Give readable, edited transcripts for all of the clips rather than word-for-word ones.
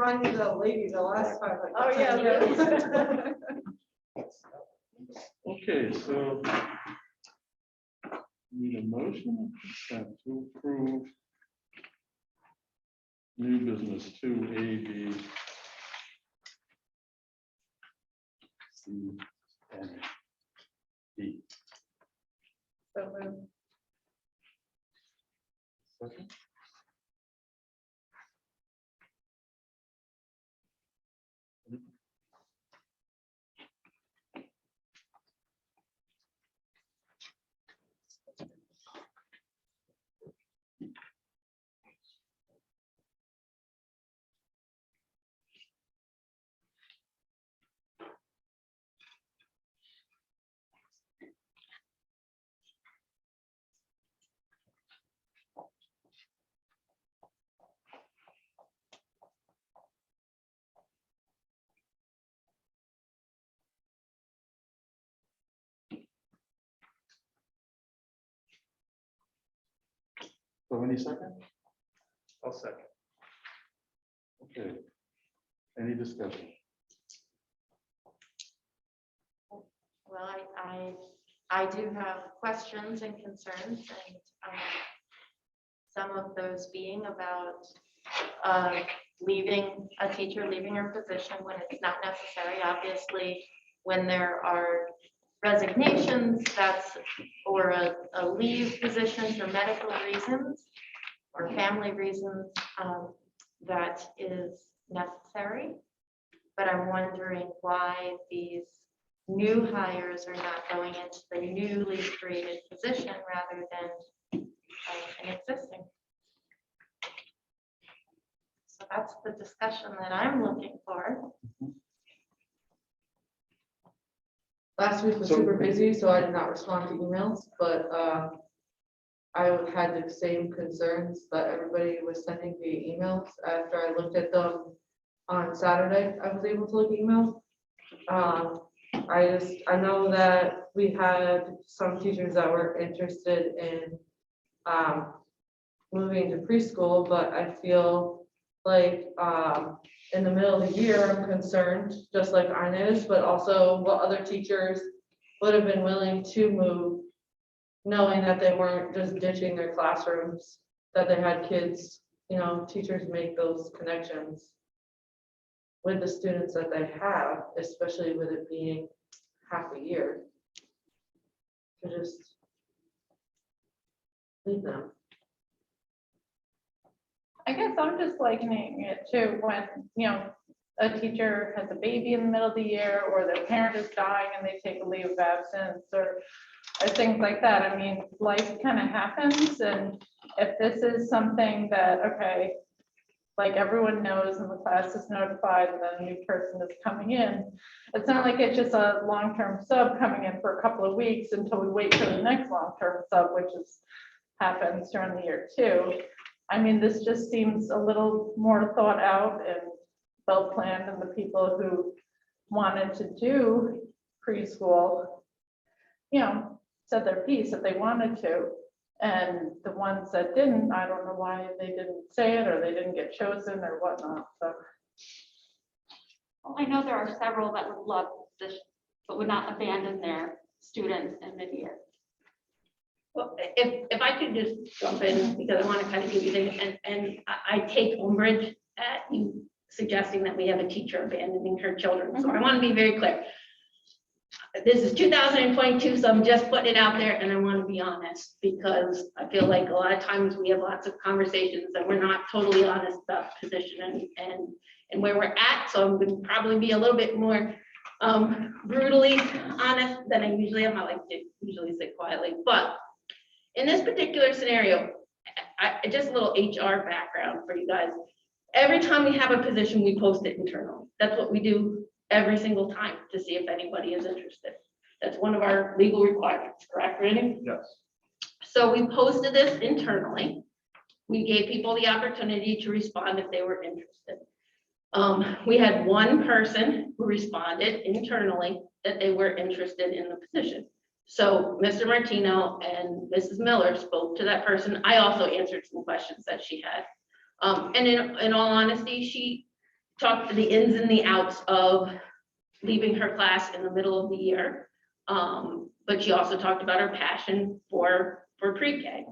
remind me of the lady the last time. Like, Oh, yeah. Okay, so need a motion or consent to approve new business 2A, B, C, and D. So moved. Second? So any second? I'll second. Okay. Any discussion? Well, I do have questions and concerns, and some of those being about leaving a teacher, leaving her position when it's not necessary. Obviously, when there are resignations, or a leave position for medical reasons or family reasons, that is necessary. But I'm wondering why these new hires are not going into the newly created position rather than an existing. So that's the discussion that I'm looking for. Last week was So- super busy, so I did not respond to emails, but I had the same concerns that everybody was sending via emails. After I looked at them on Saturday, I was able to look at emails. I know that we had some teachers that were interested in moving to preschool, but I feel like in the middle of the year, I'm concerned, just like Ina is, but also what other teachers would have been willing to move, knowing that they weren't just ditching their classrooms, that they had kids, teachers make those connections with the students that they have, especially with it being half a year, to just leave them. I guess I'm just likening it to when, a teacher has a baby in the middle of the year, or their parent is dying and they take a leave of absence, or things like that. I mean, life kind of happens, and if this is something that, okay, like everyone knows and the class is notified and then a new person is coming in, it's not like it's just a long-term sub coming in for a couple of weeks until we wait for the next long-term sub, which happens during the year too. I mean, this just seems a little more thought out and well planned, and the people who wanted to do preschool, said their piece if they wanted to. And the ones that didn't, I don't know why they didn't say it, or they didn't get chosen or whatnot, so. Well, I know there are several that would love this, but would not abandon their students in mid-year. Well, if I could just jump in, because I want to kind of give you things, and I take umbrage at you suggesting that we have a teacher abandoning her children. So I want to be very clear. This is 2022, so I'm just putting it out there, and I want to be honest, because I feel like a lot of times we have lots of conversations that we're not totally honest about the position and where we're at. So I'm going to probably be a little bit more brutally honest than I usually am. I like to usually sit quietly, but in this particular scenario, just a little HR background for you guys. Every time we have a position, we post it internally. That's what we do every single time to see if anybody is interested. That's one of our legal requirements, correct, Randy? Yes. So we posted this internally. We gave people the opportunity to respond if they were interested. We had one person who responded internally that they were interested in the position. So Mr. Martino and Mrs. Miller spoke to that person. I also answered some questions that she had. And in all honesty, she talked the ins and the outs of leaving her class in the middle of the year. But she also talked about her passion for pre-K.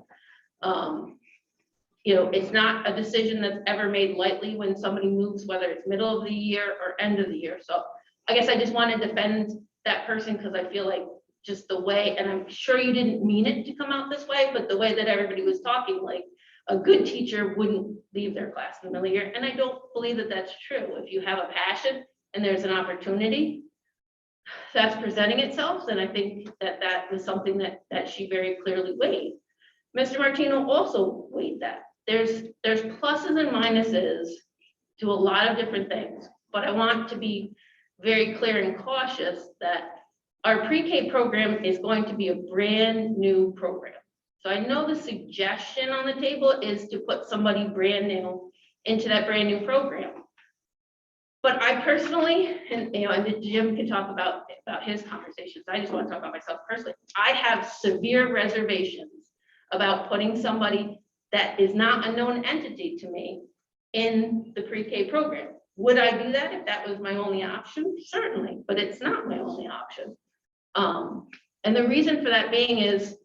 You know, it's not a decision that's ever made lightly when somebody moves, whether it's middle of the year or end of the year. So I guess I just want to defend that person because I feel like just the way, and I'm sure you didn't mean it to come out this way, but the way that everybody was talking, like a good teacher wouldn't leave their class in the middle of the year. And I don't believe that that's true. If you have a passion and there's an opportunity that's presenting itself, then I think that that was something that she very clearly weighed. Mr. Martino also weighed that. There's pluses and minuses to a lot of different things, but I want to be very clear and cautious that our pre-K program is going to be a brand new program. So I know the suggestion on the table is to put somebody brand new into that brand new program. But I personally, and you know, and Jim can talk about his conversations. I just want to talk about myself personally. I have severe reservations about putting somebody that is not a known entity to me in the pre-K program. Would I do that if that was my only option? Certainly, but it's not my only option. And the reason for that being is,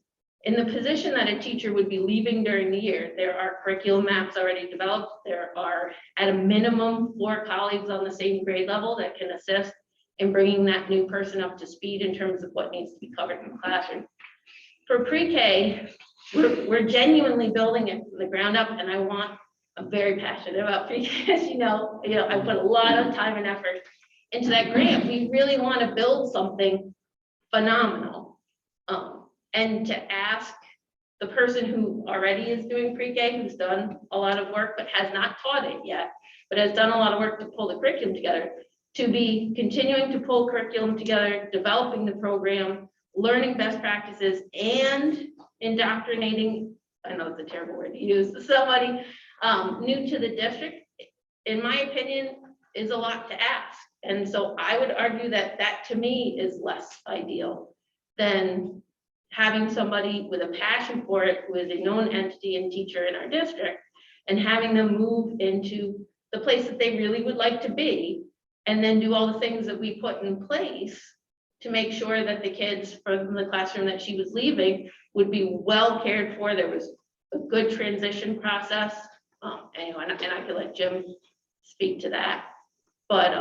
in the position that a teacher would be leaving during the year, there are curriculum maps already developed. There are at a minimum 4 colleagues on the same grade level that can assist in bringing that new person up to speed in terms of what needs to be covered in the classroom. For pre-K, we're genuinely building it from the ground up, and I'm very passionate about pre-K, as you know, I put a lot of time and effort into that grant. We really want to build something phenomenal. And to ask the person who already is doing pre-K, who's done a lot of work, but has not taught it yet, but has done a lot of work to pull the curriculum together, to be continuing to pull curriculum together, developing the program, learning best practices, and indoctrinating, I know it's a terrible word to use, somebody new to the district, in my opinion, is a lot to ask. And so I would argue that that to me is less ideal than having somebody with a passion for it, who is a known entity and teacher in our district, and having them move into the place that they really would like to be, and then do all the things that we put in place to make sure that the kids from the classroom that she was leaving would be well cared for. There was a good transition process. Anyway, and I could let Jim speak to that. But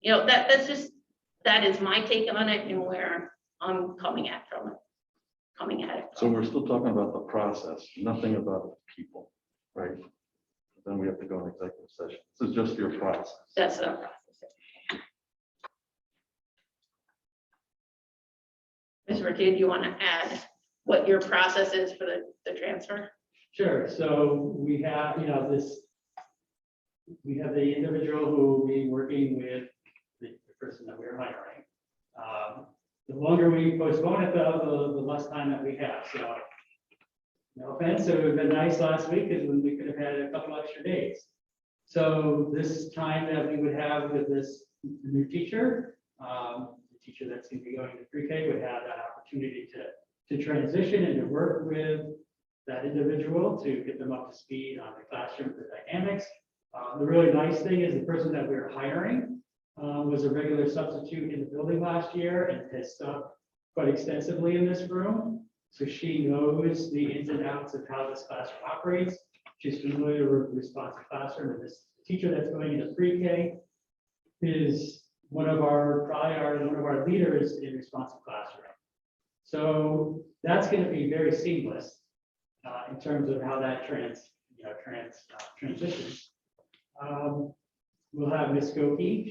you know, that is my take on it and where I'm coming at it. So we're still talking about the process, nothing about the people, right? Then we have to go in executive session. This is just your process. That's the process. Ms. Martin, do you want to add what your process is for the transfer? Sure, so we have, we have the individual who will be working with the person that we're hiring. The longer we postpone it, the less time that we have, so. No offense, it would have been nice last week is when we could have had a couple extra days. So this time that we would have with this new teacher, the teacher that's going to be going to pre-K would have that opportunity to transition and to work with that individual to get them up to speed on the classroom, the dynamics. The really nice thing is the person that we're hiring was a regular substitute in the building last year and has taught quite extensively in this room. So she knows the ins and outs of how this classroom operates. She's familiar with the responsive classroom, and this teacher that's going into pre-K is one of our leaders in responsive classroom. So that's going to be very seamless in terms of how that transitions. We'll have Ms. Goki.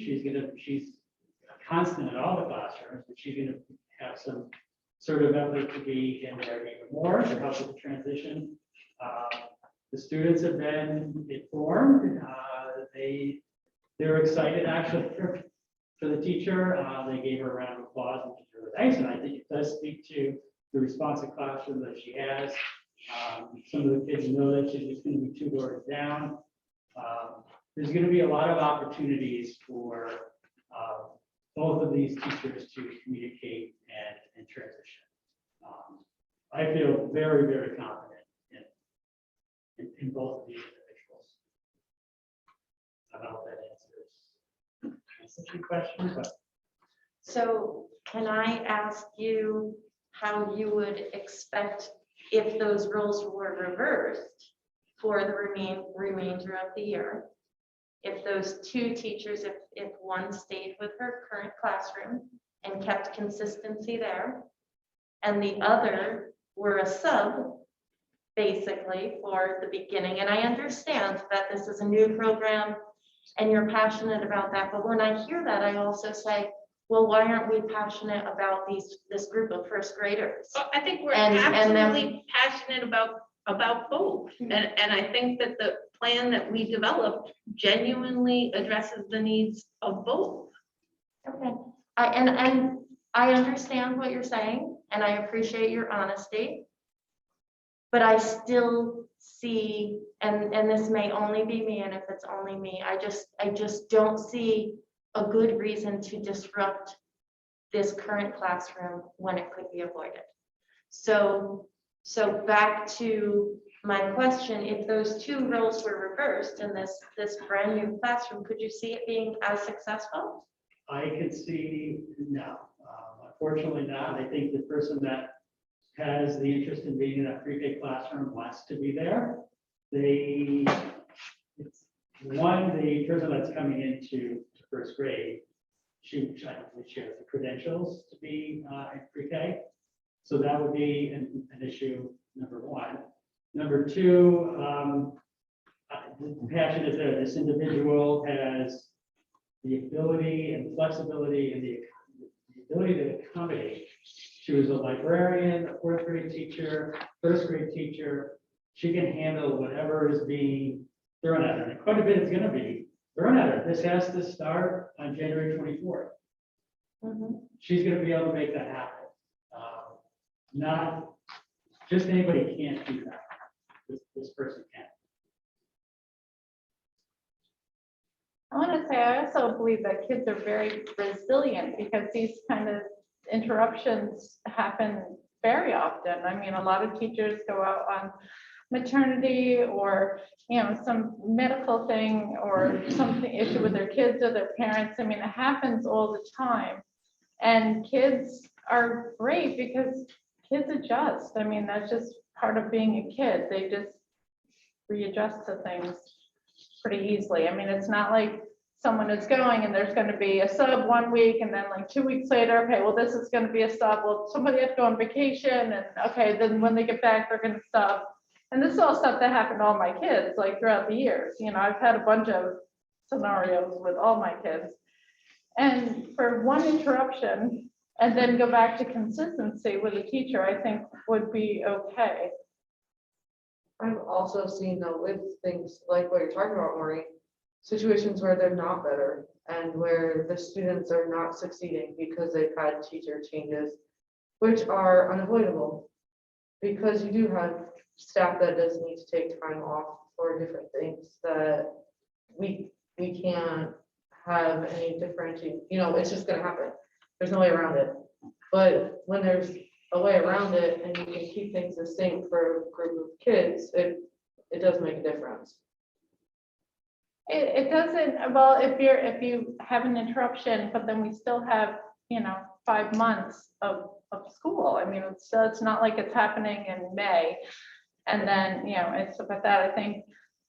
She's constant at all the classrooms, but she's going to have some sort of effort to be in there even more to help with the transition. The students have been informed. They're excited actually for the teacher. They gave her a round of applause, which is really nice. And I think it does speak to the responsive classroom that she has. Some of the kids know that she's just going to be 2 doors down. There's going to be a lot of opportunities for both of these teachers to communicate and transition. I feel very, very confident in both of these individuals. I don't know if that answers. such a question, but So can I ask you how you would expect if those roles were reversed for the remainder of the year? If those two teachers, if one stayed with her current classroom and kept consistency there, and the other were a sub, basically, for the beginning, and I understand that this is a new program and you're passionate about that, but when I hear that, I also say, well, why aren't we passionate about this group of first graders? Well, I think we're And then- absolutely passionate about both. And I think that the plan that we developed genuinely addresses the needs of both. Okay, and I understand what you're saying, and I appreciate your honesty. But I still see, and this may only be me, and if it's only me, I just don't see a good reason to disrupt this current classroom when it could be avoided. So back to my question, if those two roles were reversed in this brand new classroom, could you see it being as successful? I could see no. Unfortunately not. I think the person that has the interest in being in a pre-K classroom wants to be there. The person that's coming into first grade, she has the credentials to be in pre-K. So that would be an issue, number one. Number two, the passion is there. This individual has the ability and flexibility and the ability to accommodate. She was a librarian, a fourth grade teacher, first grade teacher. She can handle whatever is being thrown at her. And quite a bit is going to be thrown at her. This has to start on January 24th. She's going to be able to make that happen. Not just anybody can't do that. This person can. I want to say, I also believe that kids are very resilient because these kind of interruptions happen very often. I mean, a lot of teachers go out on maternity or, some medical thing or something issue with their kids or their parents. I mean, it happens all the time. And kids are great because kids adjust. I mean, that's just part of being a kid. They just readjust to things pretty easily. I mean, it's not like someone is going and there's going to be a sub 1 week and then like 2 weeks later, okay, well, this is going to be a sub. Well, somebody had to go on vacation and okay, then when they get back, they're going to sub. And this is all stuff that happened to all my kids like throughout the years. I've had a bunch of scenarios with all my kids. And for one interruption and then go back to consistency with a teacher, I think would be okay. I've also seen though with things like what you're talking about, Maureen, situations where they're not better and where the students are not succeeding because they've had teacher changes, which are unavoidable. Because you do have staff that does need to take time off for different things that we can't have any differentiating, it's just gonna happen. There's no way around it. But when there's a way around it and you can keep things the same for a group of kids, it does make a difference. It doesn't, well, if you have an interruption, but then we still have, 5 months of school. I mean, it's not like it's happening in May. And then, and stuff like that, I think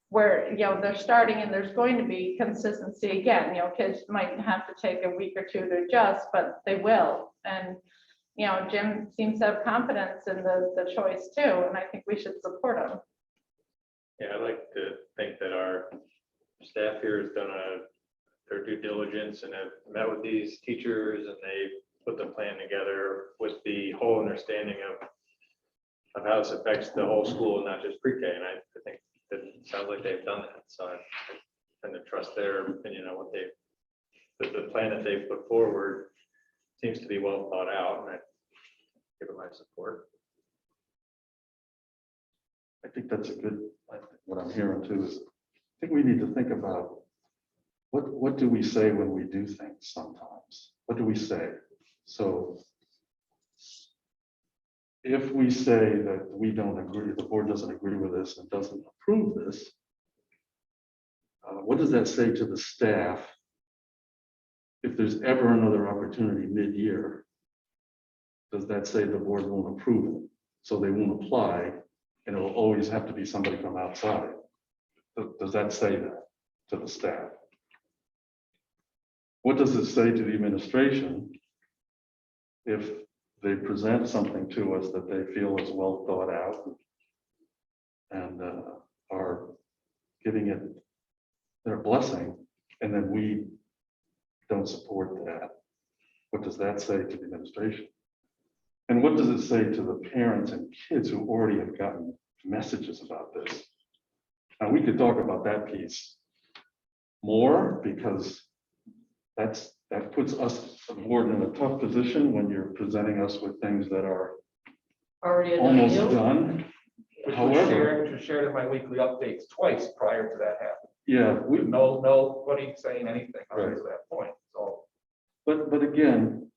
where, they're starting and there's going to be consistency again, kids might have to take a week or two to adjust, but they will. And, Jim seems to have confidence in the choice too, and I think we should support him. Yeah, I like to think that our staff here has done their due diligence and have met with these teachers and they put the plan together with the whole understanding of how this affects the whole school, not just pre-K. And I think that it sounds like they've done that. So I tend to trust their opinion on what the plan that they've put forward seems to be well thought out, and I give it my support. I think that's what I'm hearing too is, I think we need to think about what do we say when we do things sometimes? What do we say? So if we say that we don't agree, the board doesn't agree with this and doesn't approve this, what does that say to the staff if there's ever another opportunity mid-year, does that say the board won't approve it? So they won't apply, and it will always have to be somebody from outside? Does that say that to the staff? What does it say to the administration if they present something to us that they feel is well thought out and are giving it their blessing, and then we don't support that? What does that say to the administration? And what does it say to the parents and kids who already have gotten messages about this? Now, we could talk about that piece more, because that puts us, the board, in a tough position when you're presenting us with things that are Already a done almost deal. done. Which However, was shared in my weekly updates twice prior to that happening. yeah, With nobody saying anything up Right. to that point, so. but again,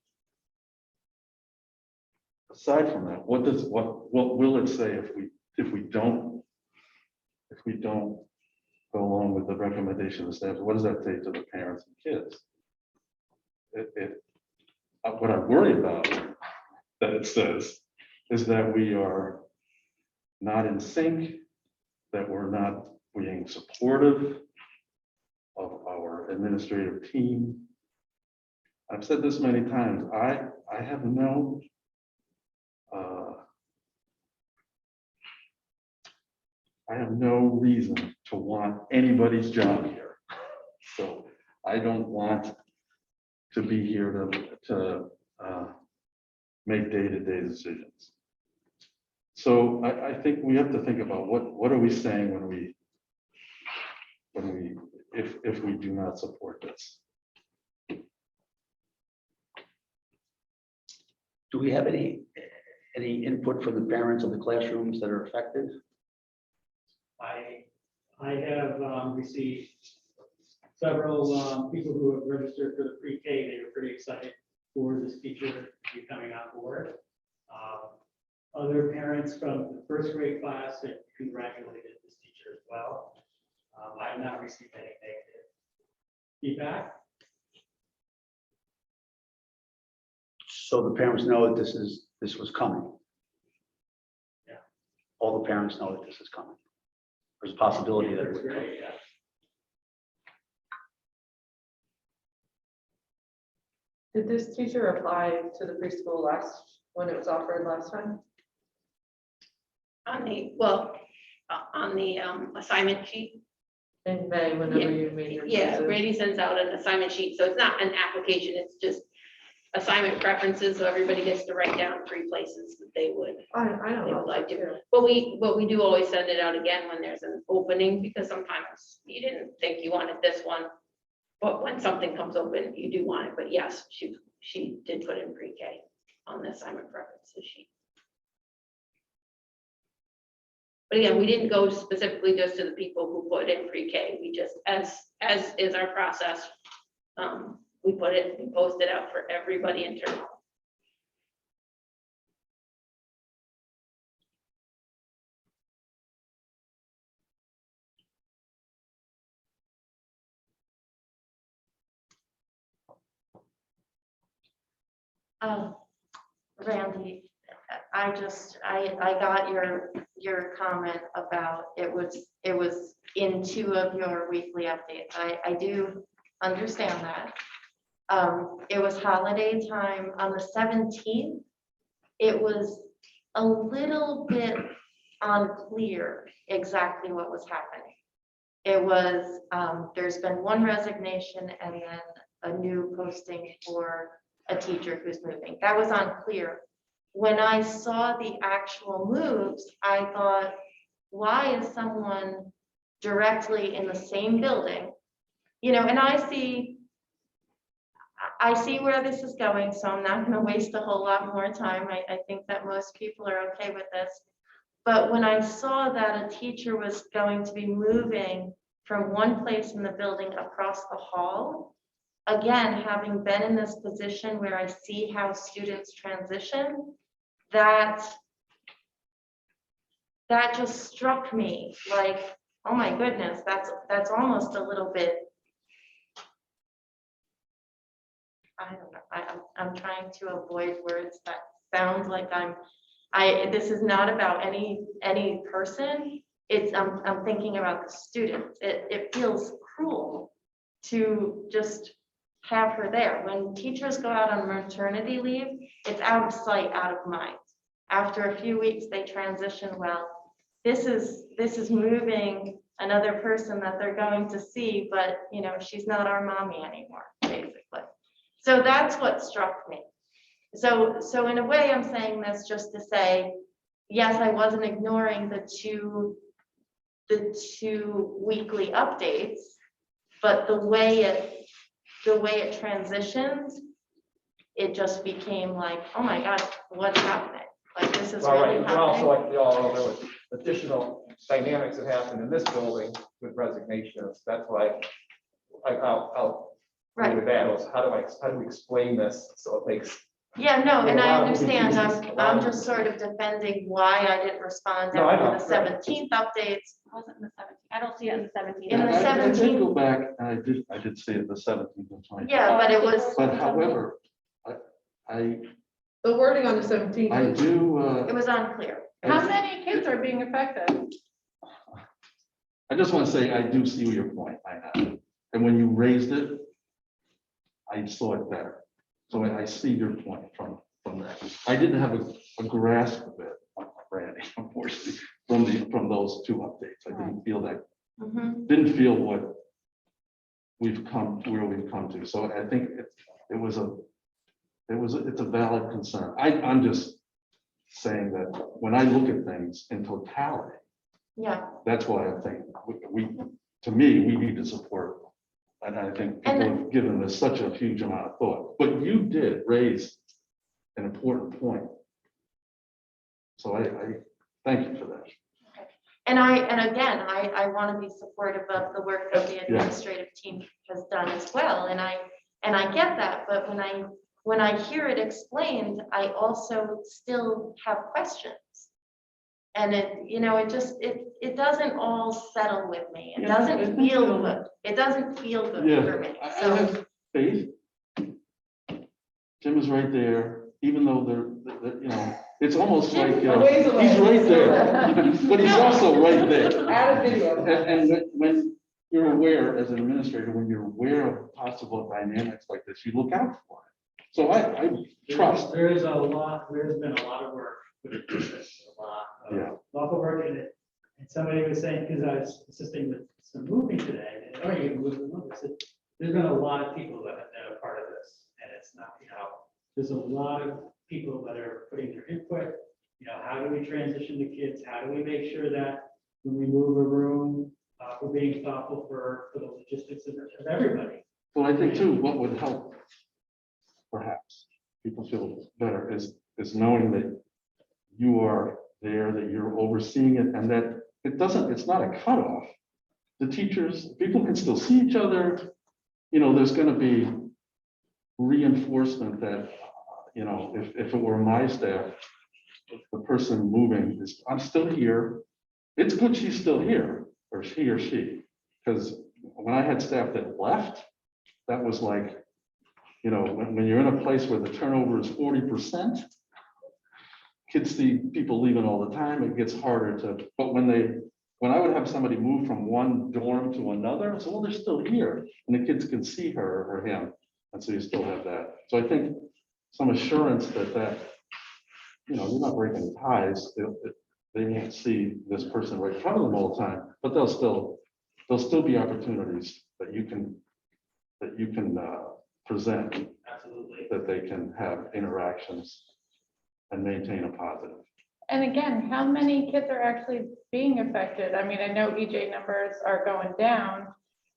aside from that, what will it say if we don't go along with the recommendation of staff? What does that say to the parents and kids? What I worry about that it says is that we are not in sync, that we're not being supportive of our administrative team. I've said this many times, I have no reason to want anybody's job here. So I don't want to be here to make day-to-day decisions. So I think we have to think about what are we saying if we do not support this. Do we have any input from the parents of the classrooms that are affected? I have received several people who have registered for the pre-K. They were pretty excited for this teacher to be coming on board. Other parents from the first grade class have congratulated this teacher as well. I have not received any negative feedback. So the parents know that this was coming. Yeah. All the parents know that this is coming. There's a possibility that it That's would come. great, yeah. Did this teacher apply to the preschool when it was offered last time? On the assignment sheet. In May, whenever you made your Yeah, choices? Brady sends out an assignment sheet, so it's not an application, it's just assignment preferences, so everybody gets to write down 3 places that they would. I They know. would like to. But we do always send it out again when there's an opening, because sometimes you didn't think you wanted this one. But when something comes open, you do want it, but yes, she did put in pre-K on the assignment preferences sheet. But again, we didn't go specifically just to the people who put in pre-K, we just, as is our process, we posted out for everybody internal. Randy, I got your comment about it was in 2 of your weekly updates. I do understand that. It was holiday time on the 17th. It was a little bit unclear exactly what was happening. It was, there's been 1 resignation and then a new posting for a teacher who's moving. That was unclear. When I saw the actual moves, I thought, why is someone directly in the same building? You know, and I see where this is going, so I'm not going to waste a whole lot more time. I think that most people are okay with this. But when I saw that a teacher was going to be moving from one place in the building across the hall, again, having been in this position where I see how students transition, that just struck me like, oh my goodness, that's almost a little bit I don't know, I'm trying to avoid words that sounds like this is not about any person. I'm thinking about the students. It feels cruel to just have her there. When teachers go out on maternity leave, it's out of sight, out of mind. After a few weeks, they transition well. This is moving another person that they're going to see, but she's not our mommy anymore, basically. So that's what struck me. So in a way, I'm saying this just to say, yes, I wasn't ignoring the two weekly updates, but the way it transitions, it just became like, oh my God, what's happening? Like, this is All right, really but also, happening. like we all know, there was additional dynamics that happened in this building with resignations. That's why I'll agree Right. with that. Was how do we explain this so it makes Yeah, no, and A I lot of moving understand. pieces. I'm just sort of defending why I didn't respond No, I after the know. 17th updates. It wasn't in the 17th. I don't see it in the 17th. In the I did 17th. go back, and I did see it the 17th and 20th. Yeah, but it was, But however, I The wording on the 17th. do, it was unclear. How many kids are being affected? I just want to say, I do see your point, I have. And when you raised it, I saw it better. So I see your point from that. I didn't have a grasp of it, Randy, unfortunately, from those two updates. I didn't feel that, Mhm. didn't feel what where we've come to. So I think it's a valid concern. I'm just saying that when I look at things in totality, Yeah, that's why I think to me, we need to support. And I think people have given this such a huge amount of thought, but you did raise an important point. So I thank you for that. and again, I want to be supportive of the work that the administrative team has done as well, and I get that, but when I hear it explained, I also still have questions. And it doesn't all settle with me. It Yeah, doesn't I think, feel good. It doesn't feel good Yeah, for me. I So, have faith. Jim is right there, even though it's almost like, A ways away. he's right there, but he's also right there. Add a video. And when you're aware, as an administrator, when you're aware of possible dynamics like this, you look out for it. So I trust. There's been a lot of work with this, a lot Yeah. of local work in it. And somebody was saying, because I was assisting with some moving today, and, oh, you can move the movie. I said, there's been a lot of people that are part of this, and it's not, there's a lot of people that are putting their input, how do we transition the kids? How do we make sure that when we move a room, we're being thoughtful for the logistics of everybody? Well, I think too, what would help, perhaps, people feel better is knowing that you are there, that you're overseeing it, and that it's not a cutoff. The teachers, people can still see each other. There's going to be reinforcement that, if it were my staff, the person moving is, I'm still here. It's good she's still here, or he or she, because when I had staff that left, that was like, when you're in a place where the turnover is 40%, kids see people leaving all the time, it gets harder to, but when I would have somebody move from one dorm to another, so, well, they're still here, and the kids can see her or him, and so you still have that. So I think some assurance that you're not breaking ties, they won't see this person right in front of them all the time, but there'll still be opportunities that you can present, Absolutely. that they can have interactions and maintain a positive. And again, how many kids are actually being affected? I mean, I know EJ numbers are going down,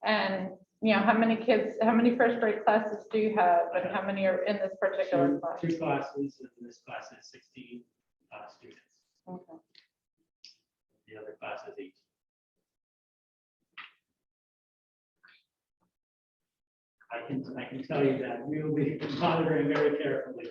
and how many first grade classes do you have, and how many are in this particular class? Two classes, and this class is 16 students. Okay. The other class is 8. I can tell you that we will be monitoring very carefully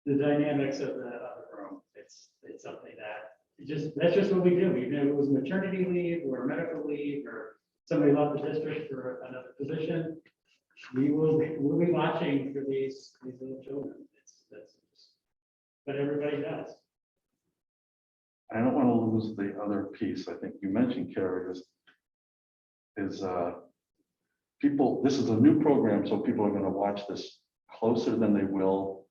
the dynamics of the room. It's something that's just what we do. Even if it was maternity leave or medical leave or somebody left the district for another position, we'll be watching for these little children. That's what everybody does. I don't want to lose the other piece. I think you mentioned, Carrie, is people, this is a new program, so people are going to watch this closer than they will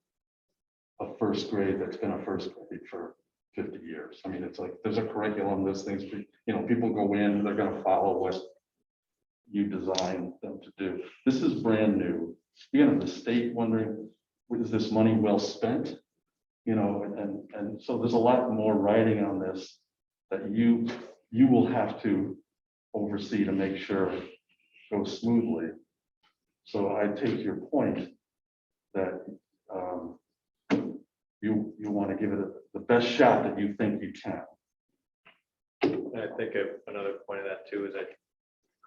a first grade that's been a first grade for 50 years. I mean, it's like, there's a curriculum, there's things, people go in, they're going to follow what you design them to do. This is brand new. You know, the state wondering, is this money well spent? And so there's a lot more writing on this that you will have to oversee to make sure it goes smoothly. So I take your point that you want to give it the best shot that you think you can. And I think another point of that too is that,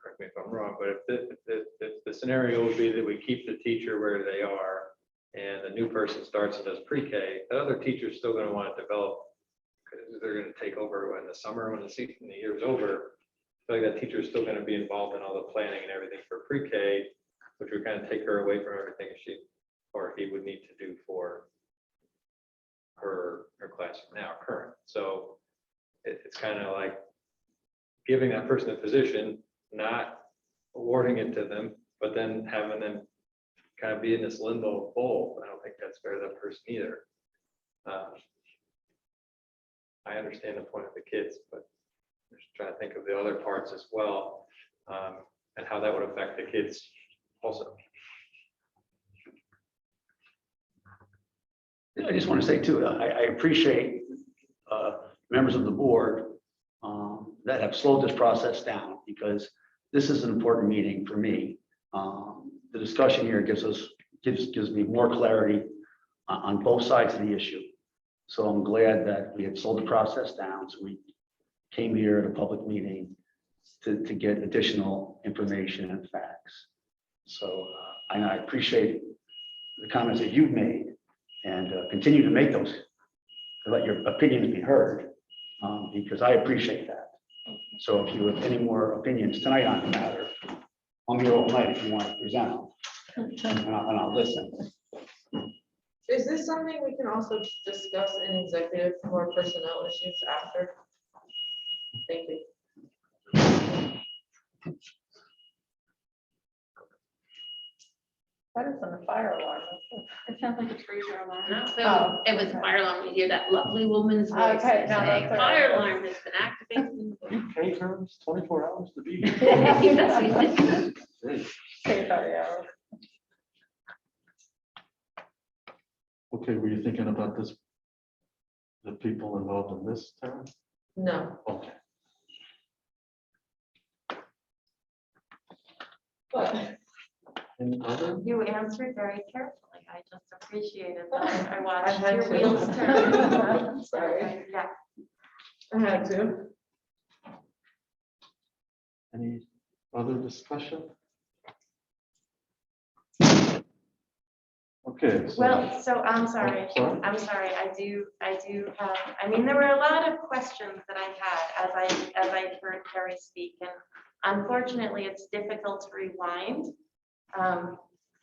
correct me if I'm wrong, but if the scenario would be that we keep the teacher where they are and the new person starts and does pre-K, the other teacher's still going to want to develop, because they're going to take over in the summer when the year's over. I feel like that teacher is still going to be involved in all the planning and everything for pre-K, which would kind of take her away from everything she or he would need to do for her classroom now current. So it's kind of like giving that person a position, not awarding it to them, but then having them kind of be in this limbo bowl. I don't think that's fair to that person either. I understand the point of the kids, but I'm just trying to think of the other parts as well, and how that would affect the kids also. I just want to say too, I appreciate members of the board that have slowed this process down, because this is an important meeting for me. The discussion here gives me more clarity on both sides of the issue. So I'm glad that we have slowed the process down. So we came here at a public meeting to get additional information and facts. So and I appreciate the comments that you've made, and continue to make those, to let your opinions be heard, because I appreciate that. So if you have any more opinions tonight on the matter, I'm here all night if you want to present them, and I'll listen. Is this something we can also discuss in executive for personnel issues after? Thank you. That isn't a fire alarm. It sounds like a freezer alarm. No, Oh, it was fire alarm. You hear that lovely woman's voice Okay, no, saying, that's all fire right. alarm has been activated. You pay her 24 hours to be That's here. what we did. Great. Take that, yeah. Okay, were you thinking about this? The people involved in this, Tara? No, Okay. but Any other? You answered very carefully. I just appreciated that. I I watched had your to. wheels turn. Sorry. Yeah. I had to. Any other discussion? Okay. So, Well, so I'm sorry. Oh, sorry. I'm sorry. I do have, I mean, there were a lot of questions that I had as I heard Carrie speak, and unfortunately, it's difficult to rewind.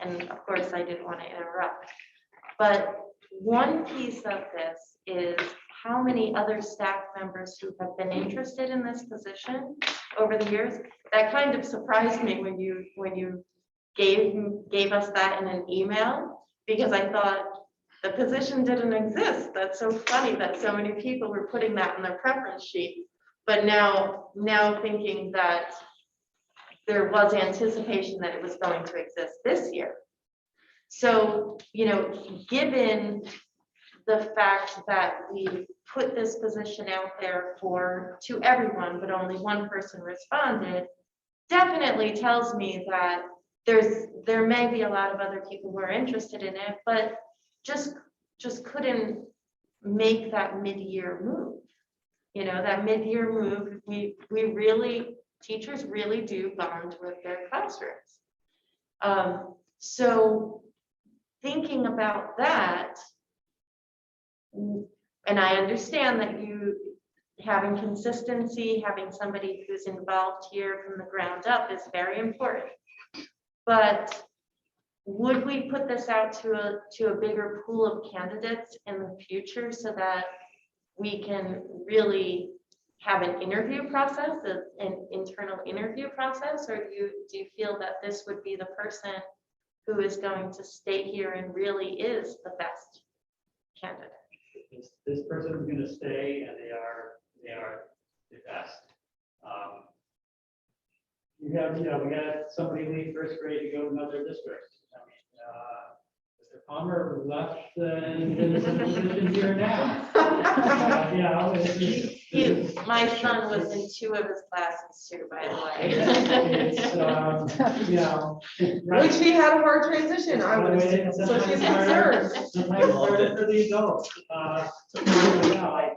And of course, I didn't want to interrupt. But one piece of this is how many other staff members who have been interested in this position over the years. That kind of surprised me when you gave us that in an email, because I thought the position didn't exist. That's so funny that so many people were putting that in their preference sheet. But now thinking that there was anticipation that it was going to exist this year. So, given the fact that we put this position out there to everyone, but only one person responded, definitely tells me that there may be a lot of other people who are interested in it, but just couldn't make that mid-year move. That mid-year move, teachers really do bond with their classrooms. So thinking about that, and I understand that having consistency, having somebody who's involved here from the ground up is very important. But would we put this out to a bigger pool of candidates in the future so that we can really have an interview process, an internal interview process? Or do you feel that this would be the person who is going to stay here and really is the best candidate? This person is gonna stay, and they are the best. We got somebody leave first grade to go to another district. I mean, Mr. Palmer left and in this position here now. You know, My son was in 2 of his classes too, by the way. it's, you know. Which he had a hard transition, I would assume, so she's concerned. Sometimes it's harder for the adults. Right now, I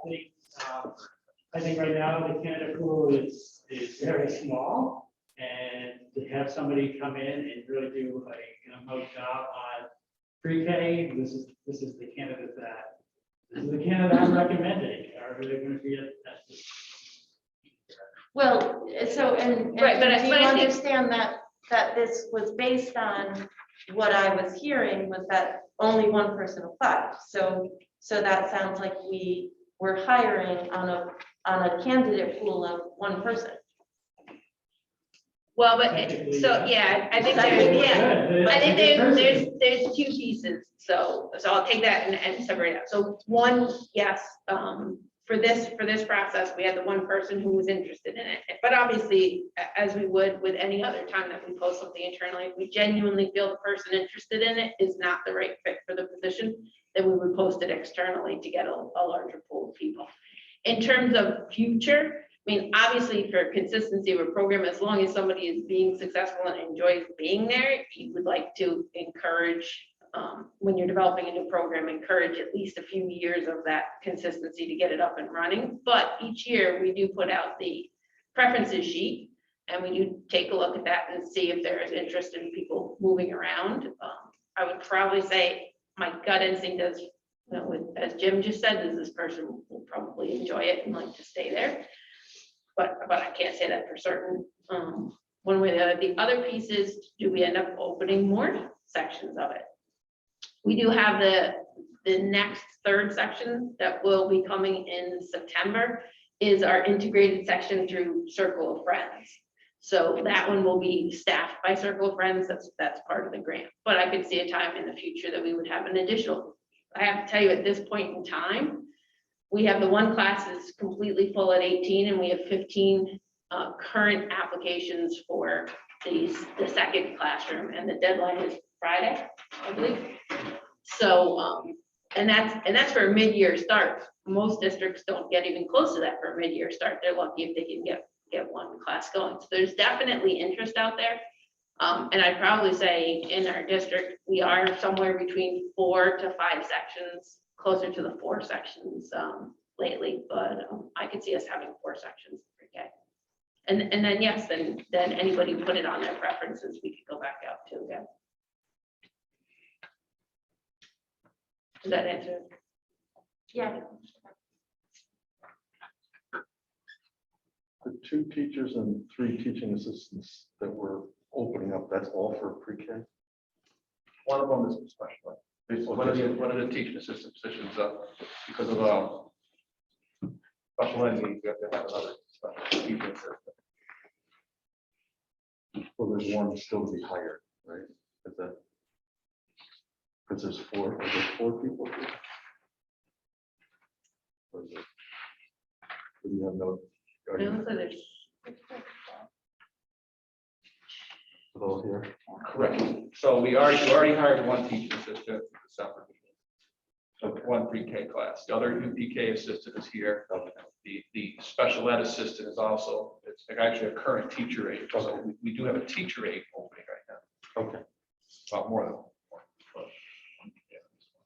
think right now the candidate pool is very small. And to have somebody come in and really do a good job on pre-K, this is the candidate I'm recommending. Are really going to be a. Well, so, and Right, but I- do you but I think- understand that this was based on what I was hearing was that only one person applied. So that sounds like we were hiring on a candidate pool of one person. Well, but, Technically, so, yeah, I think there's 2 pieces, so I'll take that and separate it out. So one, yes, for this process, we had the one person who was interested in it. But obviously, as we would with any other time that we post something internally, if we genuinely feel the person interested in it is not the right fit for the position, then we would post it externally to get a larger pool of people. In terms of future, I mean, obviously for consistency of a program, as long as somebody is being successful and enjoys being there, you would like to encourage, when you're developing a new program, encourage at least a few years of that consistency to get it up and running. But each year we do put out the preferences sheet and we do take a look at that and see if there is interest in people moving around. I would probably say my gut instinct is, as Jim just said, is this person will probably enjoy it and like to stay there. But I can't say that for certain, one way or the other. The other piece is, do we end up opening more sections of it? We do have the next 3rd section that will be coming in September is our integrated section through Circle of Friends. So that one will be staffed by Circle of Friends. That's part of the grant. But I could see a time in the future that we would have an additional. I have to tell you, at this point in time, we have the one class is completely full at 18, and we have 15 current applications for the 2nd classroom, and the deadline is Friday, I believe. So, and that's for a mid-year start. Most districts don't get even close to that for a mid-year start. They're lucky if they can get one class going. So there's definitely interest out there. And I'd probably say in our district, we are somewhere between 4 to 5 sections, closer to the 4 sections lately, but I could see us having 4 sections pre-K. And then, yes, then anybody put it on their preferences, we could go back out to again. Does that answer? Yeah. The 2 teachers and 3 teaching assistants that we're opening up, that's all for pre-K? One of them is a special ed. One of the teaching assistant positions, because of special ed needs, we have to have another special teaching assistant. Well, there's one still to be hired, right? Is that? Because there's 4, is there 4 people here? Or is it? Do you have no? Are you all here? Correct. So we already hired one teaching assistant for December. Okay. One pre-K class. The other UPK assistant is here. The special ed assistant is also, it's actually a current teacher aide. So we do have a teacher aide opening right now. Okay, About more than one. But, yeah.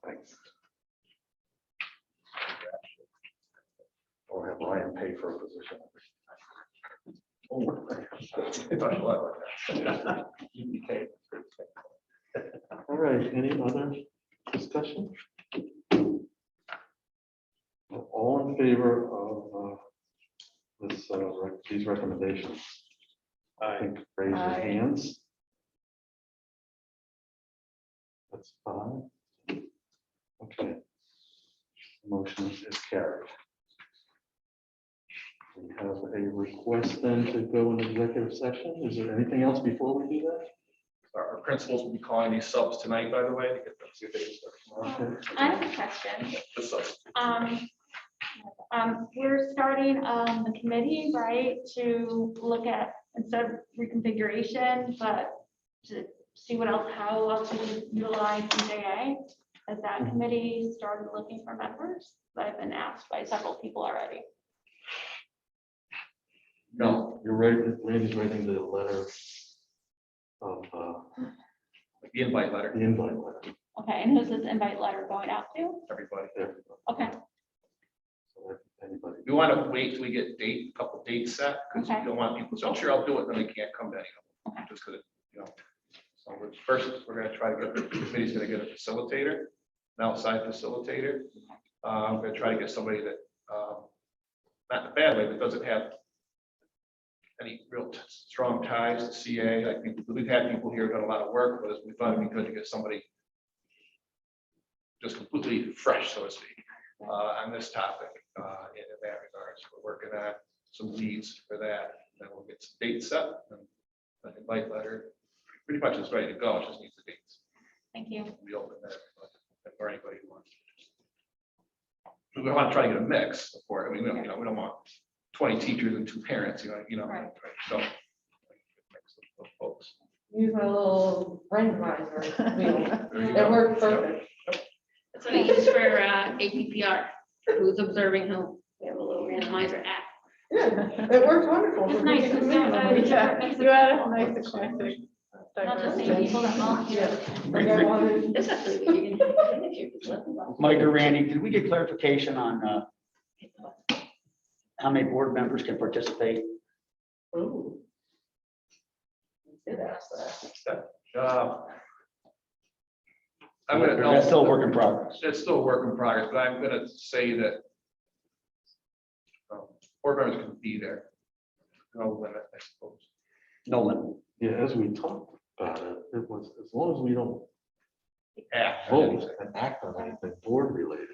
thanks. Or have Ryan pay for a position? Special ed like that. UPK. All right, any other discussion? All in favor of these recommendations? I think raise your Aye. hands. That's fine. Okay. Motion is carried. We have a request then to go into executive session. Is there anything else before we do that? Our principals will be calling these subs tonight, by the way, to get them, see if they can start tomorrow. Okay. I have a question. The subs. We're starting the committee, right, to look at, instead of reconfiguration, but to see what else, how else we can utilize CJA. Has that committee started looking for members? I've been asked by several people already. No, You're right, Randy's writing the letter of like the invite letter, the invite letter. Okay, and who's this invite letter going out to? everybody. There. Okay, So if anybody. We want to wait till we get a couple dates set, because we Okay. don't want people to say, oh, sure, I'll do it, then they can't come to any of them. Okay. Just because, so first, we're gonna try to get, the committee's gonna get a facilitator, an outside facilitator. I'm gonna try to get somebody that, not in a bad way, but doesn't have any real strong ties to CA. I think we've had people here who've done a lot of work, but we thought it'd be good to get somebody just completely fresh, so to speak, on this topic, in that regards. We're working on some leads for that, then we'll get some dates set, and an invite letter, pretty much is ready to go, it just needs the dates. thank you. We open that, for anybody who wants. We want to try to get a mix, of course, I mean, we don't want 20 teachers and 2 parents, Right. so. Mix of folks. Use my little randomizer wheel. There you It go. worked perfect. That's what I use for APPR, for who's observing who. We have a little randomizer app. Yeah, it worked wonderful. It's for nice, picking it's the not, meeting. Yeah, you had a nice eclectic. Not the same people that volunteer. Like I wanted- This is what you can do if you're just letting them. Mike or Randy, did we get clarification on how many board members can participate? Ooh. Did ask that. I'm gonna. That's still a work in progress. It's still a work in progress, but I'm gonna say that board members can be there. No limit, I suppose. No limit. Yeah, as we talked about it, it was, as long as we don't Yeah. vote and act on anything board related.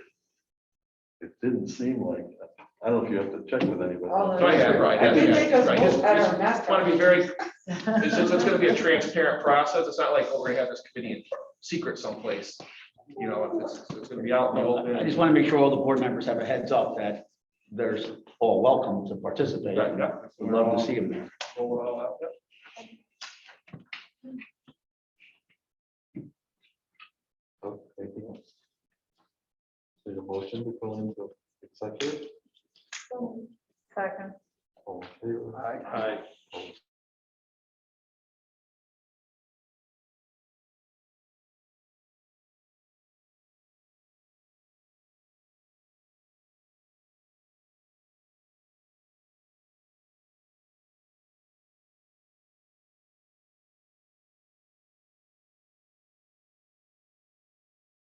It didn't seem like, I don't know if you have to check with anybody. Oh, Oh, yeah, right. I can yeah, make us right. vote at our Just master. want to be very, it's gonna be a transparent process. It's not like, oh, we're gonna have this committee in secret someplace. It's gonna be out in the I open. just want to make sure all the board members have a heads up that there's all welcome to participate. Right, yeah. We'd love to see them there. We're all out, yeah. Oh, anything else? Is there a motion to go into executive? Second. All in favor? Aye. Opposed?